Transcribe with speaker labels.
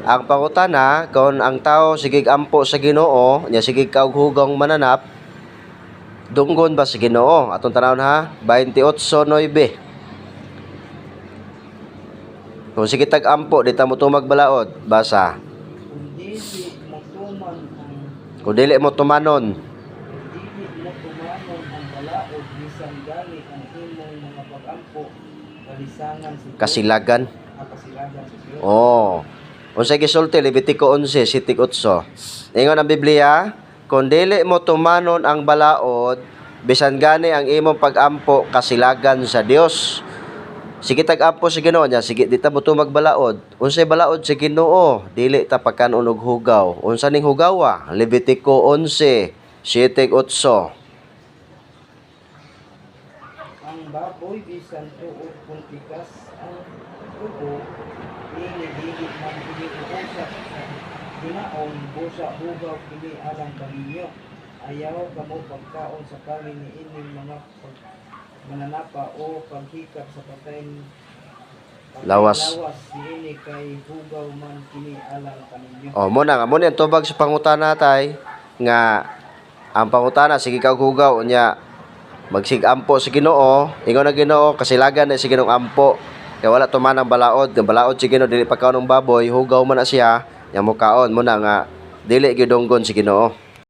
Speaker 1: Ang pangutana, kung ang tao sigig ampo sa Ginoo, nya sigig kaughugang mananap, dunggon ba sa Ginoo? Atong tanawon ha, 28:9. Kung sige tag-ampo, di ta mo tumagbalaod. Basa. Kung dili mo tumanon.
Speaker 2: ang balaod, bisan gali ang imong mga pag-ampo, kalisangan sa
Speaker 1: Kasilagan.
Speaker 2: kasilagan sa Dios.
Speaker 1: Oh. Unsay gisulti Levitico 11:7-8. Ingon ang Biblia, kung dili mo tumanon ang balaod, bisan gani ang imong pag-ampo kasilagan sa Dios. Sige tag-ampo sa Ginoo nya, sige di ta mo magbalaod. Unsay balaod sa Ginoo? Dili ta pagkanon og hugaw. Unsa ning hugawa? Levitico 11:7-8.
Speaker 2: Ang baboy bisan tuod kung tikas ang tubo, dili man kini uusap sa ginaon, busa hugaw kini alang kaninyo. Ayaw kamo pagkaon sa kanin ni ining mga mananapa o paghikap sa patayin
Speaker 1: Lawas.
Speaker 2: niini kay hugaw man kini alang kaninyo.
Speaker 1: Oh, muna nga muna ang tubag sa pangutana tay nga ang pangutana sige kag hugaw nya magsigampo sa Ginoo, ingon ang Ginoo kasilagan na si Ginoong ampo. Kaya wala tuman ang balaod, ang balaod si Ginoo dili pa kaon ng baboy, hugaw man na siya, nya mo kaon mo na nga dili gyud dunggon si Ginoo.